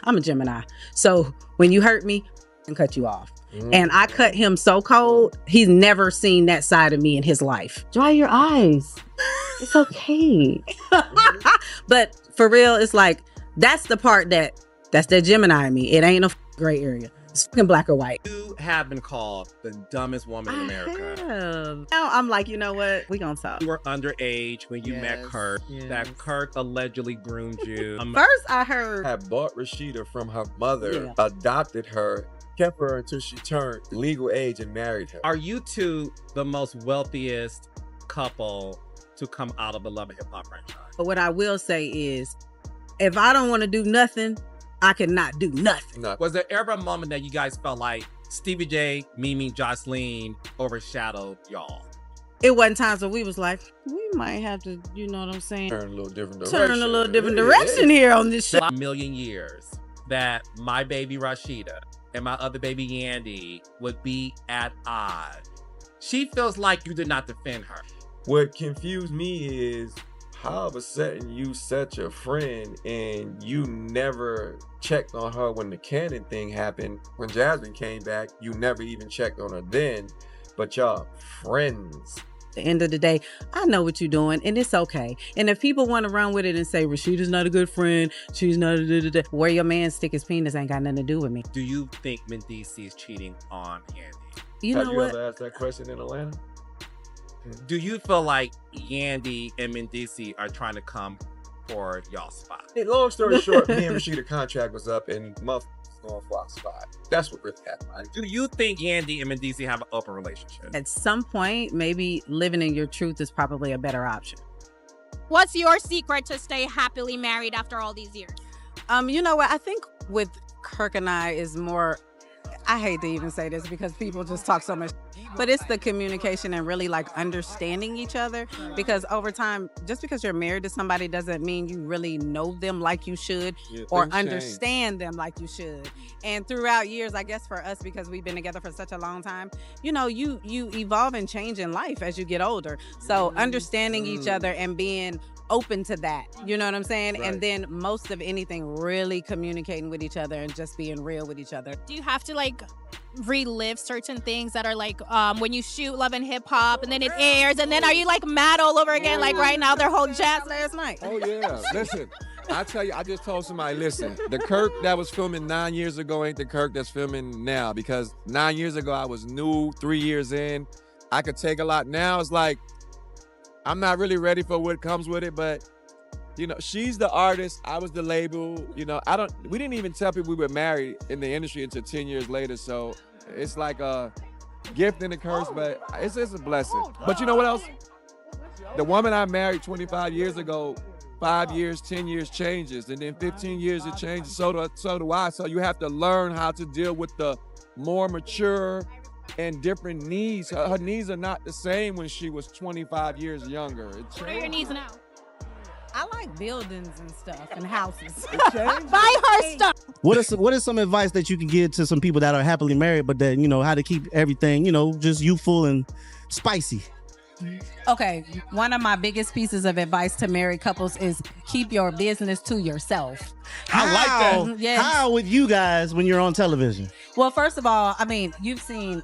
I'm a Gemini. So when you hurt me, I can cut you off. And I cut him so cold, he's never seen that side of me in his life. Dry your eyes. It's okay. But for real, it's like, that's the part that's the Gemini in me. It ain't a gray area. It's fucking black or white. You have been called the dumbest woman in America. Now I'm like, you know what? We gonna talk. You were underage when you met Kirk. That Kirk allegedly groomed you. First, I heard had bought Rasheeda from her mother, adopted her, kept her until she turned legal age and married her. Are you two the most wealthiest couple to come out of the Love and Hip Hop franchise? But what I will say is, if I don't want to do nothing, I cannot do nothing. Was there ever a moment that you guys felt like Stevie J, Mimi, Jocelyn overshadowed y'all? It wasn't times where we was like, we might have to, you know what I'm saying? Turn a little different direction here on this show. A million years that my baby Rasheeda and my other baby Yandy would be at odds. She feels like you did not defend her. What confused me is how all of a sudden you such a friend and you never checked on her when the Cannon thing happened. When Jasmine came back, you never even checked on her then, but y'all friends. At the end of the day, I know what you're doing and it's okay. And if people want to run with it and say, Rasheeda's not a good friend, she's not a where your man stick his penis ain't got nothing to do with me. Do you think Mendici is cheating on Yandy? Have you ever asked that question in Atlanta? Do you feel like Yandy and Mendici are trying to come for y'all spot? Hey, long story short, me and Rasheeda contract was up and motherfuckers going for our spot. That's what really happened. Do you think Yandy and Mendici have an open relationship? At some point, maybe living in your truth is probably a better option. What's your secret to stay happily married after all these years? You know what? I think with Kirk and I is more, I hate to even say this because people just talk so much, but it's the communication and really like understanding each other, because over time, just because you're married to somebody doesn't mean you really know them like you should or understand them like you should. And throughout years, I guess for us, because we've been together for such a long time, you know, you evolve and change in life as you get older. So understanding each other and being open to that, you know what I'm saying? Right. And then most of anything, really communicating with each other and just being real with each other. Do you have to like relive certain things that are like when you shoot Love and Hip Hop and then it airs, and then are you like mad all over again? Like right now they're holding jazz last night. Oh yeah, listen, I tell you, I just told somebody, listen, the Kirk that was filming 9 years ago ain't the Kirk that's filming now, because 9 years ago I was new, 3 years in, I could take a lot. Now it's like, I'm not really ready for what comes with it, but you know, she's the artist, I was the label, you know, we didn't even tell people we were married in the industry until 10 years later, so it's like a gift and a curse, but it's a blessing. But you know what else? The woman I married 25 years ago, 5 years, 10 years changes, and then 15 years it changes, so do I. So you have to learn how to deal with the more mature and different needs. Her needs are not the same when she was 25 years younger. What are your needs now? I like buildings and stuff and houses. Buy her stuff. What is some advice that you can give to some people that are happily married, but that, you know, how to keep everything, you know, just youthful and spicy? Okay, one of my biggest pieces of advice to married couples is keep your business to yourself. I like that. Yes. How with you guys when you're on television? Well, first of all, I mean, you've seen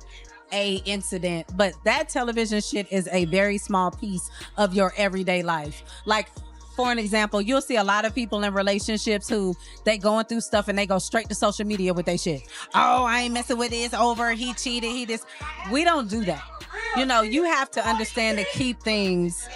a incident, but that television shit is a very small piece of your everyday life. Like, for an example, you'll see a lot of people in relationships who they going through stuff and they go straight to social media with their shit. Oh, I ain't messing with this, over, he cheated, he this. We don't do that. You know, you have to understand to keep things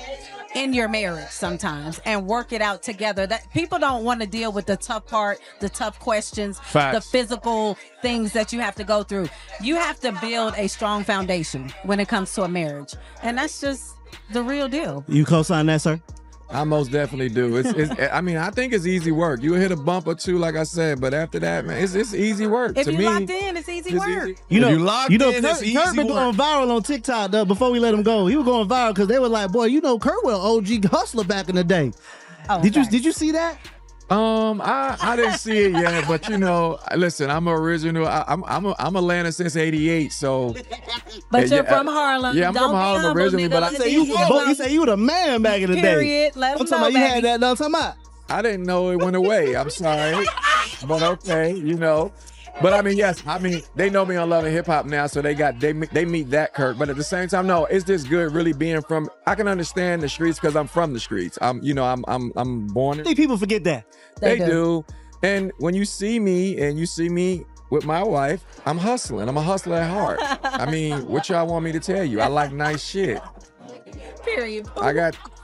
in your marriage sometimes and work it out together. That people don't want to deal with the tough part, the tough questions, the physical things that you have to go through. You have to build a strong foundation when it comes to a marriage. And that's just the real deal. You co-sign that, sir? I most definitely do. I mean, I think it's easy work. You hit a bump or two, like I said, but after that, man, it's easy work. If to you me, locked in, it's easy work. Easy. You know, Kurt been going viral on TikTok though, before we let him go. He was going viral because they were like, boy, you know, Kurt was an OG hustler back in the day. Oh, Did you see that? I didn't see it yet, but you know, listen, I'm original. I'm Atlanta since '88, so. But you're from Harlem. Yeah, I'm from Harlem originally, but I say you were the man back in the day. Period. Let I'm talking about you had that. No, I'm talking about. I didn't know it went away. I'm sorry. But okay, you know. But I mean, yes, I mean, they know me on Love and Hip Hop now, so they meet that Kirk. But at the same time, no, it's just good really being from. I can understand the streets because I'm from the streets. I'm born. I think people forget that. They do. And when you see me and you see me with my wife, I'm hustling. I'm a hustler at heart. I mean, what y'all want me to tell you? I like nice shit. Period.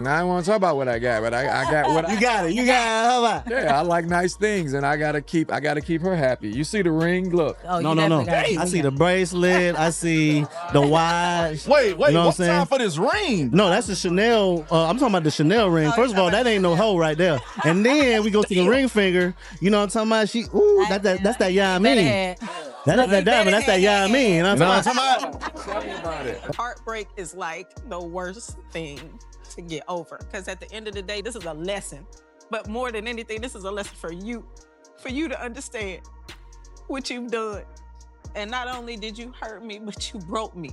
Now I don't want to talk about what I got, but I got what You got it. How about? Yeah, I like nice things, and I gotta keep her happy. You see the ring? Look. Oh, No. definitely gotta keep I it see going. the bracelet. I see the watch. Wait, You know what I'm what's saying? time for this ring? No, that's the Chanel. I'm talking about the Chanel ring. Oh, First of all, that ain't no hoe right there. And then we go to the ring finger. You know what I'm talking about? That's that Yamin. That's that diamond. That's that Yamin. You know what I'm talking about? Tell me about it. Heartbreak is like the worst thing to get over, because at the end of the day, this is a lesson. But more than anything, this is a lesson for you to understand what you've done. And not only did you hurt me, but you broke me.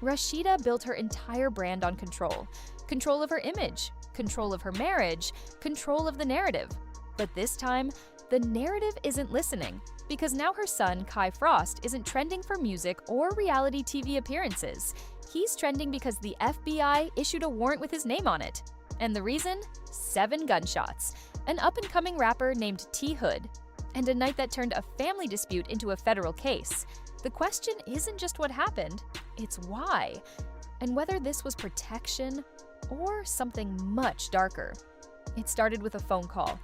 Rasheeda built her entire brand on control. Control of her image, control of her marriage, control of the narrative. But this time, the narrative isn't listening, because now her son, Kai Frost, isn't trending for music or reality TV appearances. He's trending because the FBI issued a warrant with his name on it. And the reason? 7 gunshots. An up-and-coming rapper named T Hood. And a night that turned a family dispute into a federal case. The question isn't just what happened, it's why. And whether this was protection or something much darker. It started with a phone call.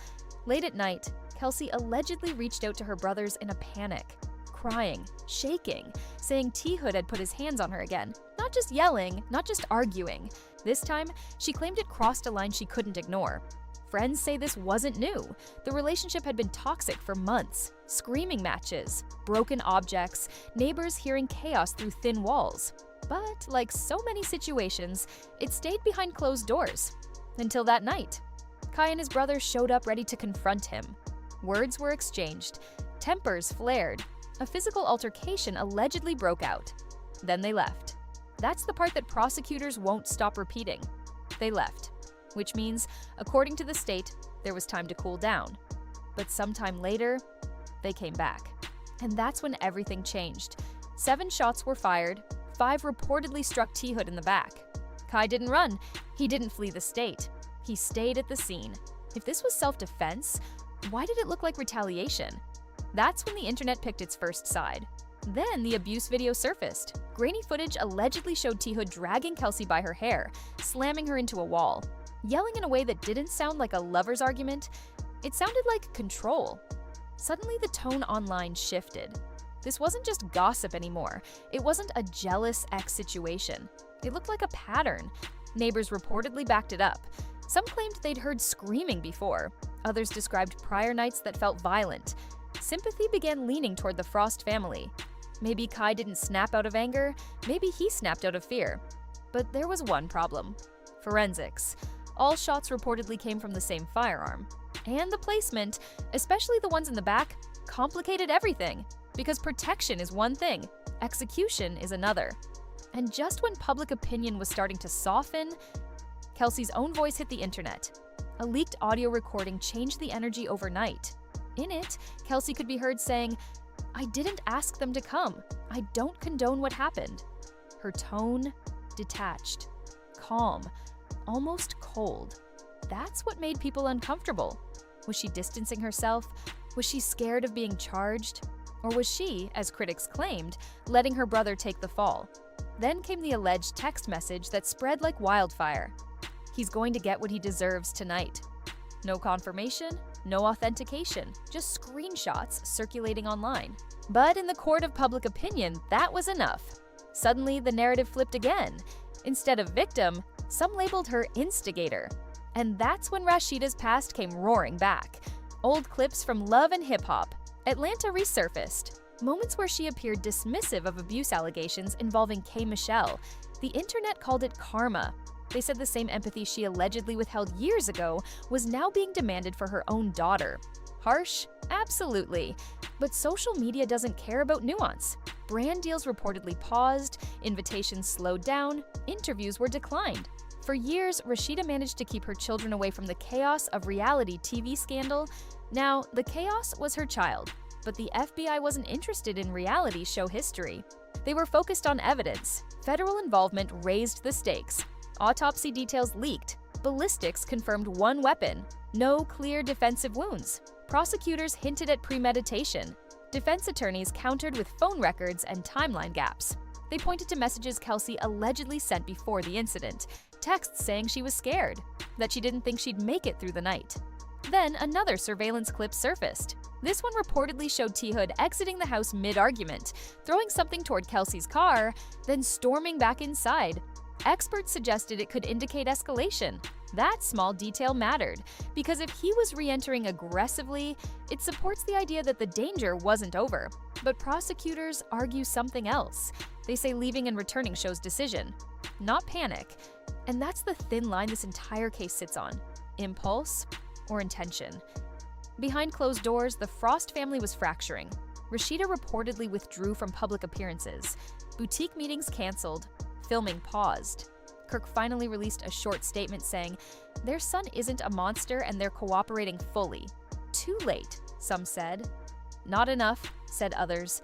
Late at night, Kelsey allegedly reached out to her brothers in a panic. Crying, shaking, saying T Hood had put his hands on her again. Not just yelling, not just arguing. This time, she claimed it crossed a line she couldn't ignore. Friends say this wasn't new. The relationship had been toxic for months. Screaming matches, broken objects, neighbors hearing chaos through thin walls. But like so many situations, it stayed behind closed doors. Until that night. Kai and his brother showed up ready to confront him. Words were exchanged. Tempers flared. A physical altercation allegedly broke out. Then they left. That's the part that prosecutors won't stop repeating. They left. Which means, according to the state, there was time to cool down. But sometime later, they came back. And that's when everything changed. 7 shots were fired, 5 reportedly struck T Hood in the back. Kai didn't run. He didn't flee the state. He stayed at the scene. If this was self-defense, why did it look like retaliation? That's when the internet picked its first side. Then the abuse video surfaced. Grainy footage allegedly showed T Hood dragging Kelsey by her hair, slamming her into a wall. Yelling in a way that didn't sound like a lover's argument, it sounded like control. Suddenly the tone online shifted. This wasn't just gossip anymore. It wasn't a jealous ex situation. It looked like a pattern. Neighbors reportedly backed it up. Some claimed they'd heard screaming before. Others described prior nights that felt violent. Sympathy began leaning toward the Frost family. Maybe Kai didn't snap out of anger, maybe he snapped out of fear. But there was one problem. Forensics. All shots reportedly came from the same firearm. And the placement, especially the ones in the back, complicated everything. Because protection is one thing, execution is another. And just when public opinion was starting to soften, Kelsey's own voice hit the internet. A leaked audio recording changed the energy overnight. In it, Kelsey could be heard saying, "I didn't ask them to come. I don't condone what happened." Her tone, detached, calm, almost cold. That's what made people uncomfortable. Was she distancing herself? Was she scared of being charged? Or was she, as critics claimed, letting her brother take the fall? Then came the alleged text message that spread like wildfire. "He's going to get what he deserves tonight." No confirmation, no authentication, just screenshots circulating online. But in the court of public opinion, that was enough. Suddenly, the narrative flipped again. Instead of victim, some labeled her instigator. And that's when Rasheeda's past came roaring back. Old clips from Love and Hip Hop. Atlanta resurfaced. Moments where she appeared dismissive of abuse allegations involving K. Michelle. The internet called it karma. They said the same empathy she allegedly withheld years ago was now being demanded for her own daughter. Harsh? Absolutely. But social media doesn't care about nuance. Brand deals reportedly paused, invitations slowed down, interviews were declined. For years, Rasheeda managed to keep her children away from the chaos of reality TV scandal. Now, the chaos was her child, but the FBI wasn't interested in reality show history. They were focused on evidence. Federal involvement raised the stakes. Autopsy details leaked. Ballistics confirmed one weapon. No clear defensive wounds. Prosecutors hinted at premeditation. Defense attorneys countered with phone records and timeline gaps. They pointed to messages Kelsey allegedly sent before the incident, texts saying she was scared, that she didn't think she'd make it through the night. Then another surveillance clip surfaced. This one reportedly showed T. Hood exiting the house mid-argument, throwing something toward Kelsey's car, then storming back inside. Experts suggested it could indicate escalation. That small detail mattered, because if he was re-entering aggressively, it supports the idea that the danger wasn't over. But prosecutors argue something else. They say leaving and returning shows decision, not panic. And that's the thin line this entire case sits on: impulse or intention. Behind closed doors, the Frost family was fracturing. Rasheeda reportedly withdrew from public appearances. Boutique meetings canceled. Filming paused. Kirk finally released a short statement saying, their son isn't a monster and they're cooperating fully. Too late, some said. Not enough, said others.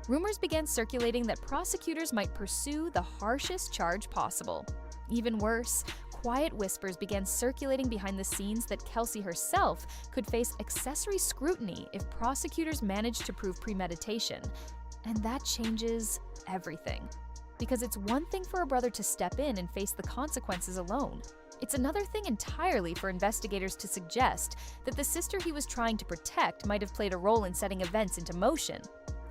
Rumors began circulating that prosecutors might pursue the harshest charge possible. Even worse, quiet whispers began circulating behind the scenes that Kelsey herself could face accessory scrutiny if prosecutors managed to prove premeditation. And that changes everything. Because it's one thing for a brother to step in and face the consequences alone. It's another thing entirely for investigators to suggest that the sister he was trying to protect might have played a role in setting events into motion.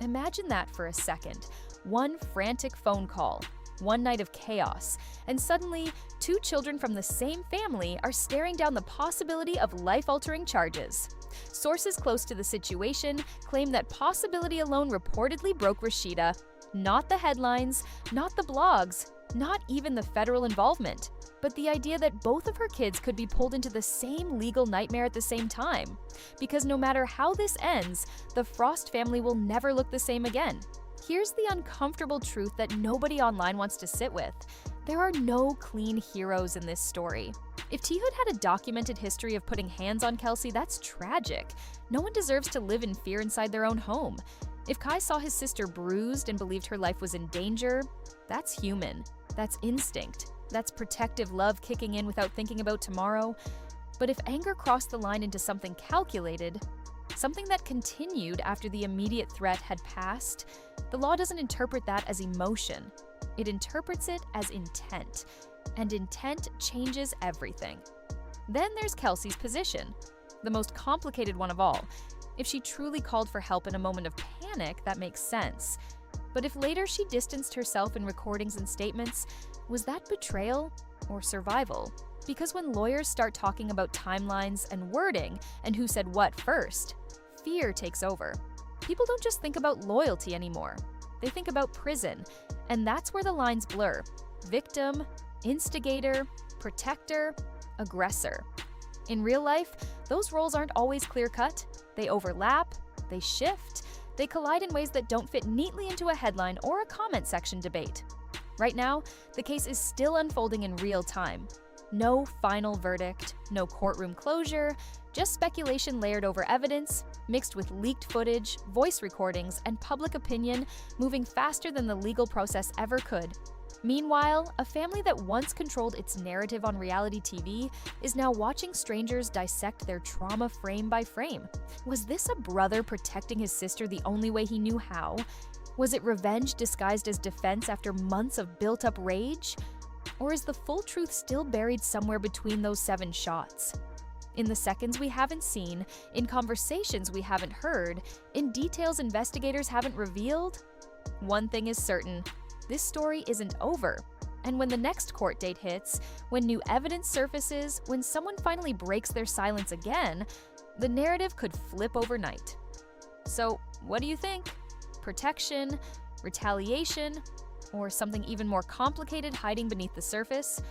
Imagine that for a second. One frantic phone call, one night of chaos, and suddenly, two children from the same family are staring down the possibility of life-altering charges. Sources close to the situation claim that possibility alone reportedly broke Rasheeda. Not the headlines, not the blogs, not even the federal involvement, but the idea that both of her kids could be pulled into the same legal nightmare at the same time. Because no matter how this ends, the Frost family will never look the same again. Here's the uncomfortable truth that nobody online wants to sit with. There are no clean heroes in this story. If T. Hood had a documented history of putting hands on Kelsey, that's tragic. No one deserves to live in fear inside their own home. If Kai saw his sister bruised and believed her life was in danger, that's human. That's instinct. That's protective love kicking in without thinking about tomorrow. But if anger crossed the line into something calculated, something that continued after the immediate threat had passed, the law doesn't interpret that as emotion. It interprets it as intent. And intent changes everything. Then there's Kelsey's position, the most complicated one of all. If she truly called for help in a moment of panic, that makes sense. But if later she distanced herself in recordings and statements, was that betrayal or survival? Because when lawyers start talking about timelines and wording and who said what first, fear takes over. People don't just think about loyalty anymore. They think about prison, and that's where the lines blur. Victim, instigator, protector, aggressor. In real life, those roles aren't always clear-cut. They overlap, they shift, they collide in ways that don't fit neatly into a headline or a comment section debate. Right now, the case is still unfolding in real time. No final verdict, no courtroom closure, just speculation layered over evidence, mixed with leaked footage, voice recordings, and public opinion moving faster than the legal process ever could. Meanwhile, a family that once controlled its narrative on reality TV is now watching strangers dissect their trauma frame by frame. Was this a brother protecting his sister the only way he knew how? Was it revenge disguised as defense after months of built-up rage? Or is the full truth still buried somewhere between those 7 shots? In the seconds we haven't seen, in conversations we haven't heard, in details investigators haven't revealed, one thing is certain: this story isn't over. And when the next court date hits, when new evidence surfaces, when someone finally breaks their silence again, the narrative could flip overnight. So, what do you think? Protection, retaliation, or something even more complicated hiding beneath the surface?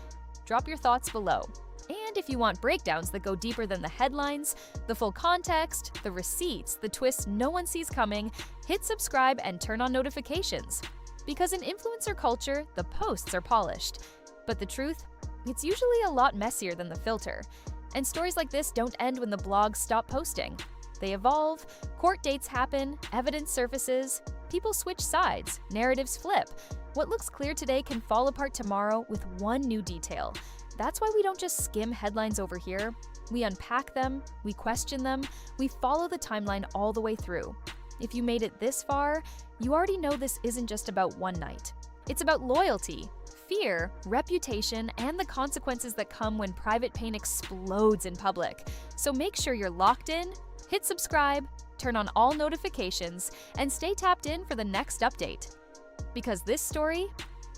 Drop your thoughts below. And if you want breakdowns that go deeper than the headlines, the full context, the receipts, the twists no one sees coming, hit subscribe and turn on notifications. Because in influencer culture, the posts are polished. But the truth it's usually a lot messier than the filter. And stories like this don't end when the blogs stop posting. They evolve, court dates happen, evidence surfaces, people switch sides, narratives flip. What looks clear today can fall apart tomorrow with one new detail. That's why we don't just skim headlines over here. We unpack them, we question them, we follow the timeline all the way through. If you made it this far, you already know this isn't just about one night. It's about loyalty, fear, reputation, and the consequences that come when private pain explodes in public. So make sure you're locked in, hit subscribe, turn on all notifications, and stay tapped in for the next update. Because this story,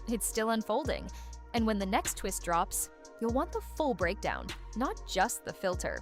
it's still unfolding. And when the next twist drops, you'll want the full breakdown, not just the filter.